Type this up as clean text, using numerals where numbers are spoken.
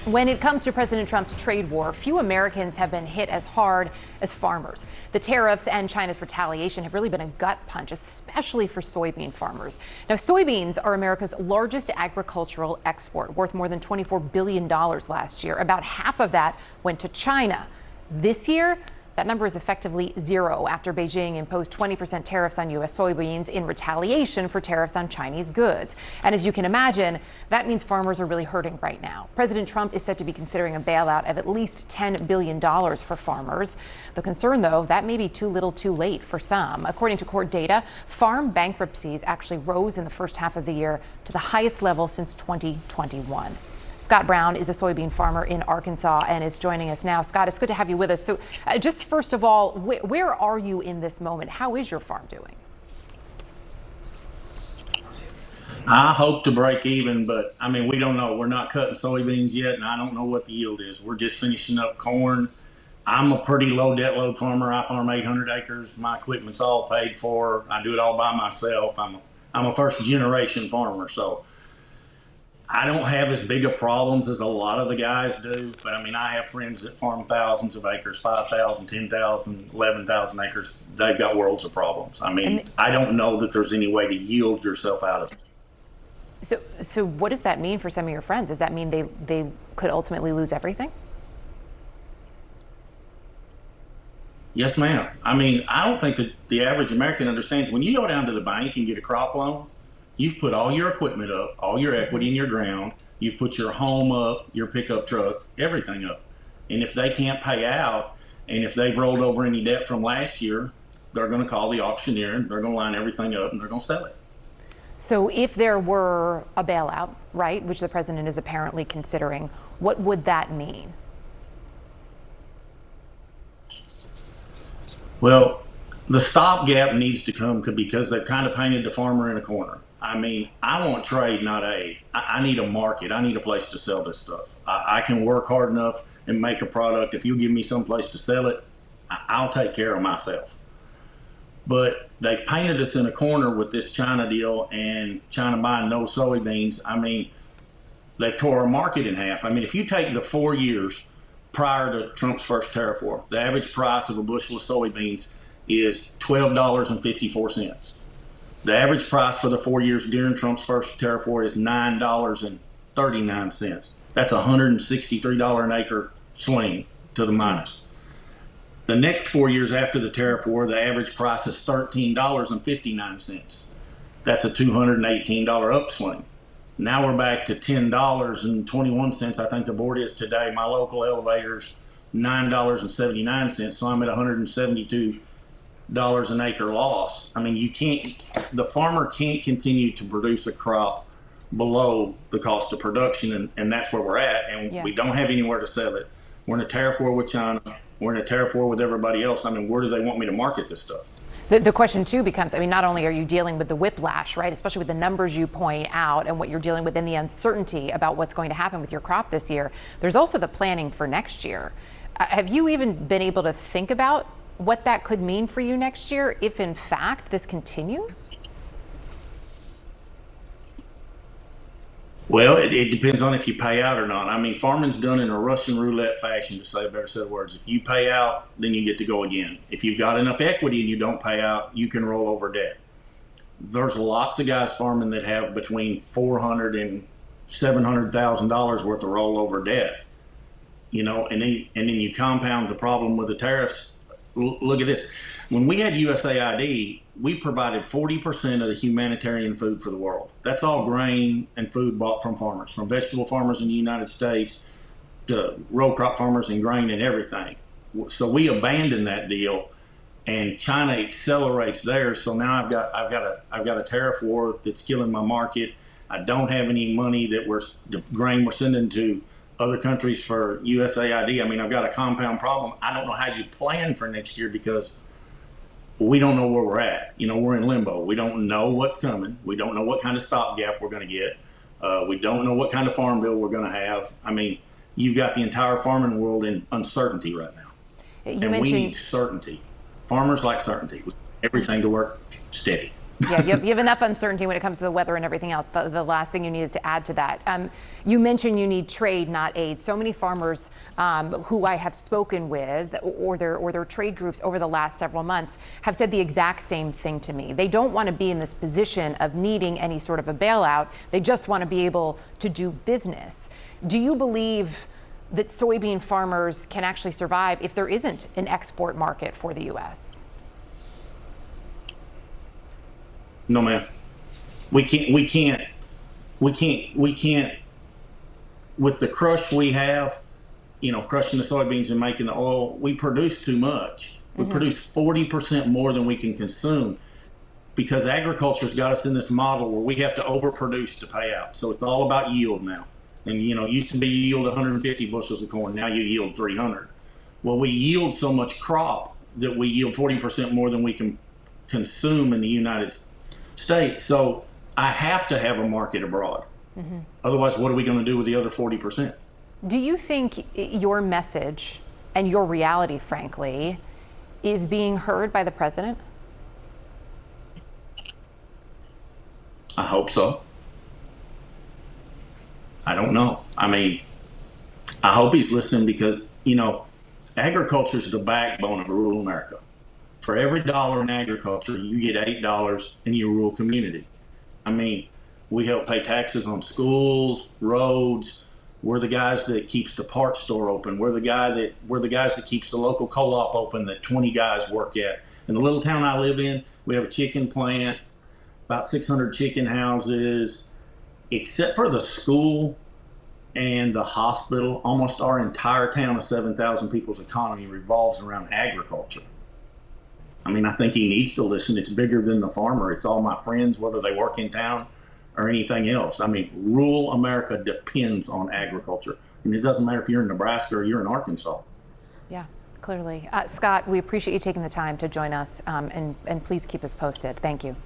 When it comes to President Trump's trade war, few Americans have been hit as hard as farmers. The tariffs and China's retaliation have really been a gut punch, especially for soybean farmers. Now, soybeans are America's largest agricultural export, worth more than $24 billion last year. About half of that went to China. This year, that number is effectively zero after Beijing imposed 20% tariffs on U.S. soybeans in retaliation for tariffs on Chinese goods. And as you can imagine, that means farmers are really hurting right now. President Trump is said to be considering a bailout of at least $10 billion for farmers. The concern, though, that may be too little too late for some. According to court data, farm bankruptcies actually rose in the first half of the year to the highest level since 2021. Scott Brown is a soybean farmer in Arkansas and is joining us now. Scott, it's good to have you with us. So just first of all, where are you in this moment? How is your farm doing? I hope to break even, but I mean, we don't know. We're not cutting soybeans yet, and I don't know what the yield is. We're just finishing up corn. I'm a pretty low debt load farmer. I farm 800 acres. My equipment's all paid for. I do it all by myself. I'm a first generation farmer, so I don't have as big of problems as a lot of the guys do, but I mean, I have friends that farm thousands of acres, 5,000, 10,000, 11,000 acres. They've got worlds of problems. I mean, I don't know that there's any way to yield yourself out of it. So what does that mean for some of your friends? Does that mean they could ultimately lose everything? Yes, ma'am. I mean, I don't think that the average American understands when you go down to the bank and get a crop loan, you've put all your equipment up, all your equity in your ground. You've put your home up, your pickup truck, everything up. And if they can't pay out, and if they've rolled over any debt from last year, they're going to call the auctioneer and they're going to line everything up and they're going to sell it. So if there were a bailout, right, which the president is apparently considering, what would that mean? Well, the stopgap needs to come because they've kind of painted the farmer in a corner. I mean, I want trade, not aid. I need a market. I need a place to sell this stuff. I can work hard enough and make a product. If you give me some place to sell it, I'll take care of myself. But they've painted us in a corner with this China deal and China buying no soybeans. I mean, they've tore our market in half. I mean, if you take the 4 years prior to Trump's first tariff war, the average price of a bushel of soybeans is $12.54. The average price for the 4 years during Trump's first tariff war is $9.39. That's $163 an acre swing to the minus. The next 4 years after the tariff war, the average price is $13.59. That's a $218 upswing. Now we're back to $10.21. I think the board is today. My local elevator's $9.79. So I'm at $172 an acre loss. I mean, the farmer can't continue to produce a crop below the cost of production, and that's where we're at. And we don't have anywhere to sell it. We're in a tariff war with China. We're in a tariff war with everybody else. I mean, where do they want me to market this stuff? The question, too, becomes, I mean, not only are you dealing with the whiplash, right, especially with the numbers you point out and what you're dealing with and the uncertainty about what's going to happen with your crop this year, there's also the planning for next year. Have you even been able to think about what that could mean for you next year if, in fact, this continues? Well, it depends on if you pay out or not. I mean, farming's done in a Russian roulette fashion, to say a better set of words. If you pay out, then you get to go again. If you've got enough equity and you don't pay out, you can roll over debt. There's lots of guys farming that have between $400,000 and $700,000 worth of rollover debt. You know, and then you compound the problem with the tariffs. Look at this. When we had USAID, we provided 40% of the humanitarian food for the world. That's all grain and food bought from farmers, from vegetable farmers in the United States to row crop farmers and grain and everything. So we abandoned that deal, and China accelerates theirs. So now I've got a tariff war that's killing my market. I don't have any money the grain we're sending to other countries for USAID. I mean, I've got a compound problem. I don't know how you plan for next year because we don't know where we're at. You know, we're in limbo. We don't know what's coming. We don't know what kind of stopgap we're going to get. We don't know what kind of farm bill we're going to have. I mean, you've got the entire farming world in uncertainty right now. We need certainty. Farmers like certainty. Everything to work steady. Yeah, you have enough uncertainty when it comes to the weather and everything else. The last thing you need is to add to that. You mentioned you need trade, not aid. So many farmers who I have spoken with or their trade groups over the last several months have said the exact same thing to me. They don't want to be in this position of needing any sort of a bailout. They just want to be able to do business. Do you believe that soybean farmers can actually survive if there isn't an export market for the U.S.? No, ma'am. We can't. With the crush we have, crushing the soybeans and making the oil, we produce too much. We produce 40% more than we can consume because agriculture's got us in this model where we have to overproduce to pay out. So it's all about yield now. And, used to be you yield 150 bushels of corn. Now you yield 300. Well, we yield so much crop that we yield 40% more than we can consume in the United States. So I have to have a market abroad. Otherwise, what are we going to do with the other 40%? Do you think your message and your reality, frankly, is being heard by the president? I hope so. I don't know. I hope he's listening because, agriculture is the backbone of rural America. For every dollar in agriculture, you get $8 in your rural community. We help pay taxes on schools, roads. We're the guys that keeps the parts store open. We're the guys that keeps the local co-op open that 20 guys work at. In the little town I live in, we have a chicken plant, about 600 chicken houses. Except for the school and the hospital, almost our entire town of 7,000 people's economy revolves around agriculture. I think he needs to listen. It's bigger than the farmer. It's all my friends, whether they work in town or anything else. Rural America depends on agriculture. And it doesn't matter if you're in Nebraska or you're in Arkansas. Yeah, clearly. Scott, we appreciate you taking the time to join us, and please keep us posted. Thank you.